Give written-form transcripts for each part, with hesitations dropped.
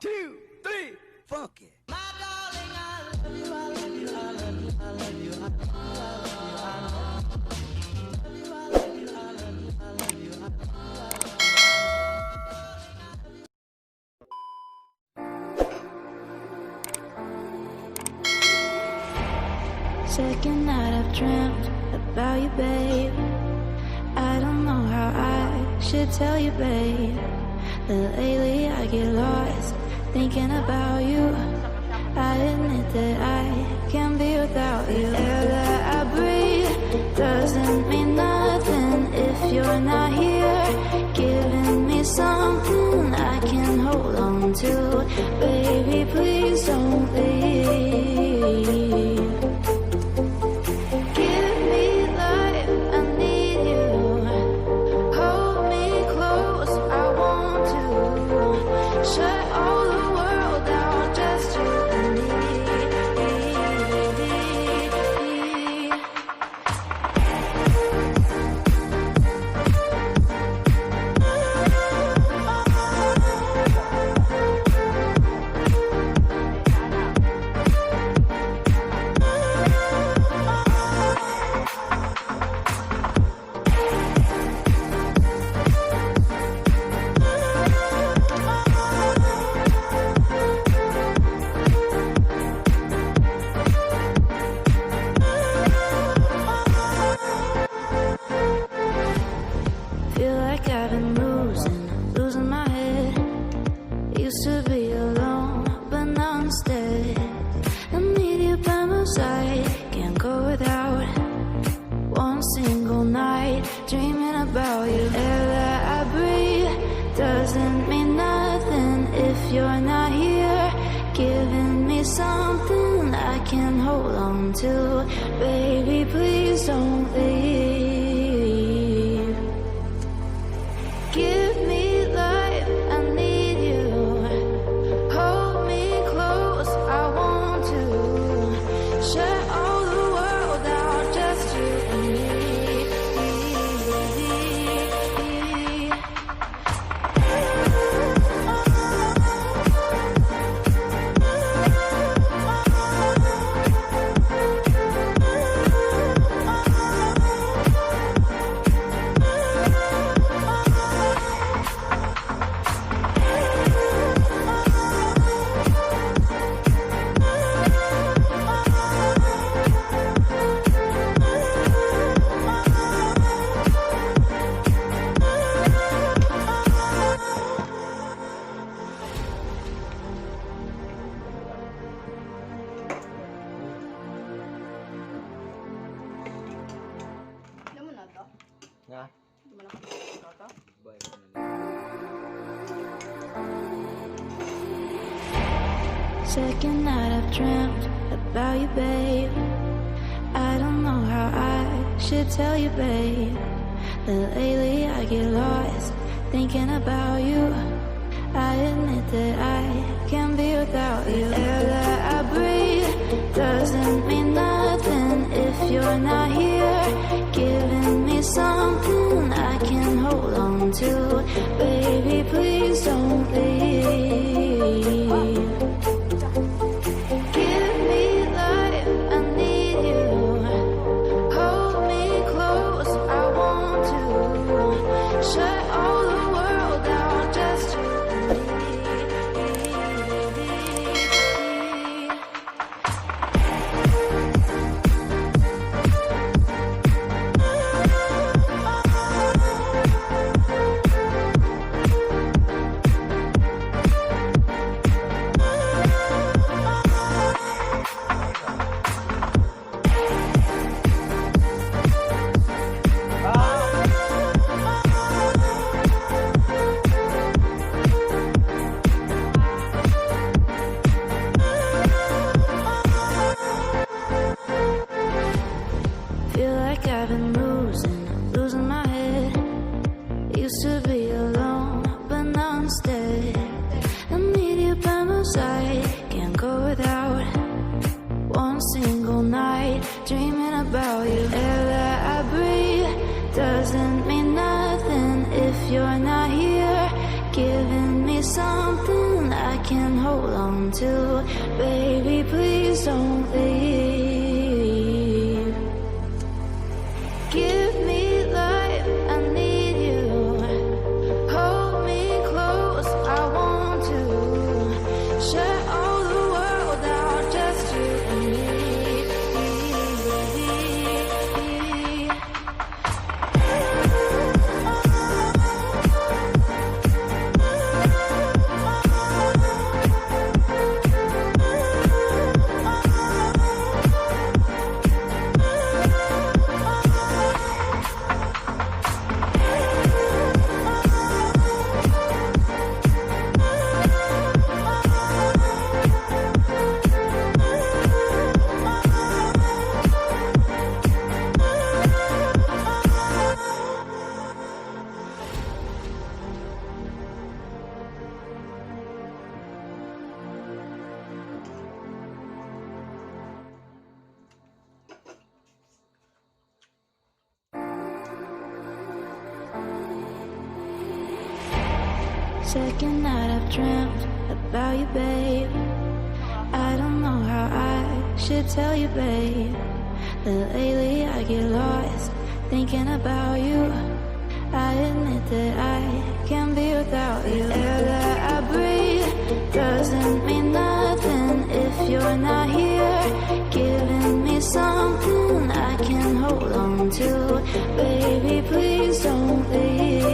2, 3, funky. My darling, I love you, I love you, I love you, I love you, I love you, I love you, I love you, I love you, I love you, I love you, I love you. Second night I've dreamt about you, babe. I don't know how I should tell you, babe, that lately I get lost thinking about you. I admit that I can't be without you. The air that I breathe doesn't mean nothing if you're not here, giving me something I can hold on to. Baby, please don't leave. Shut all the world down, just you and me. Feel like I've been losing my head. Used to be alone, but now instead I need you by my side. Can't go without one single night dreaming about you. Air that I breathe doesn't mean nothing if you're not here, giving me something I can hold on to. Baby, please don't leave. Give me life, I need you. Hold me close, I want to. Shut all the world down, just you and me. Nga. Second night I've dreamt about you, babe. I don't know how I should tell you, babe, that lately I get lost thinking about you. I admit that I can't be without you. The air that I breathe doesn't mean nothing if you're not here, giving me something I can hold on to. Baby, please don't leave. Give me life, I need you. Hold me close, I want to. Shut all the world down, just can hold on to. Baby, please don't leave. Give me life, I need you. Hold me close, I want to. Shut all the world out, just you and me. Second night I've dreamt about you, babe. I don't know how I should tell you, babe, that lately I get lost thinking about you. I admit that I can't be without you. The air that I breathe doesn't mean nothing if you're not here, giving me something I can hold on to. Baby, please don't leave.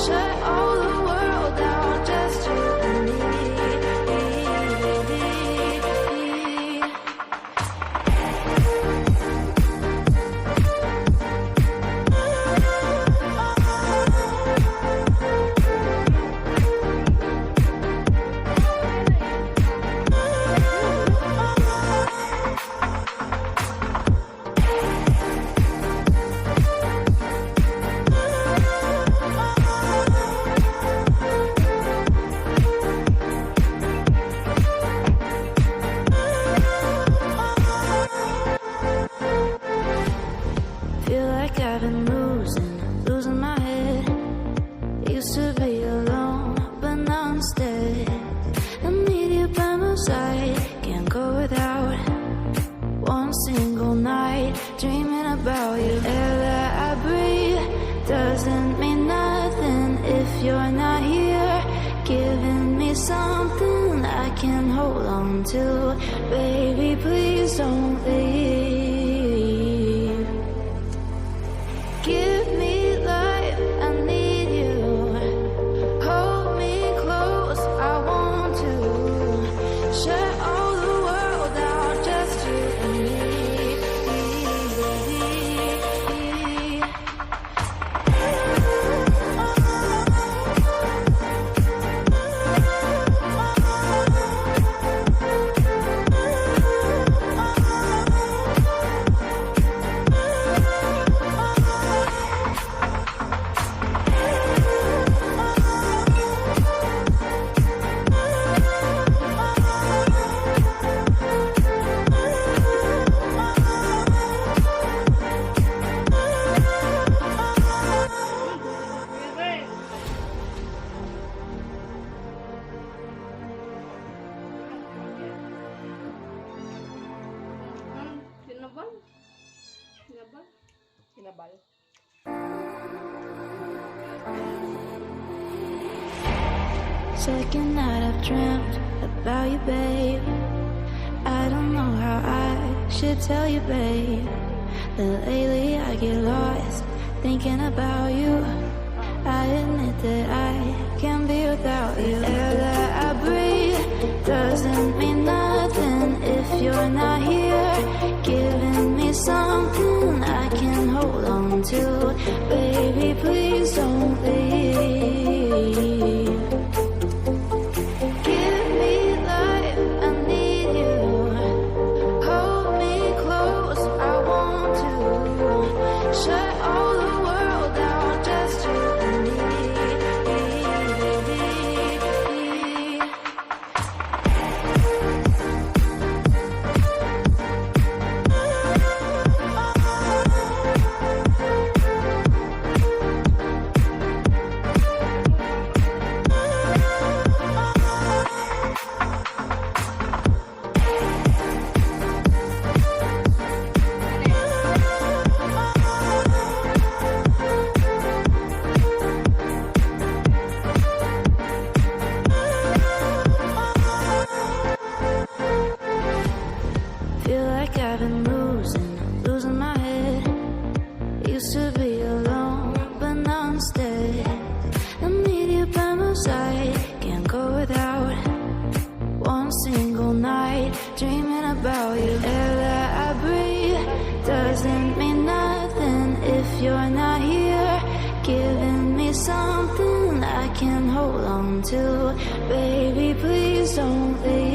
Shut all the world out, just you and me. Feel like I've been losing my head. Used to be alone, but now I'm instead. I need you by my side, can't go without one single night dreaming about you. Air that I breathe doesn't mean nothing if you're not here, giving me something I can hold on to. Baby, please don't leave. Give me life, I need you. Hold me close, I want to. Shut all the world out, just you and me. Kinabal. Second night I've dreamt about you, babe. I don't know how I should tell you, babe, that lately I get lost thinking about you. I admit that I can't be without you. The air that I breathe doesn't mean nothing if you're not here, giving me something I can hold on to. Baby, please don't leave. Give me life, I need you. Hold me close, I want to. Shut all the world out, just you and me. about you. Air that I breathe doesn't mean nothing if you're not here, giving me something I can hold on to. Baby, please don't leave.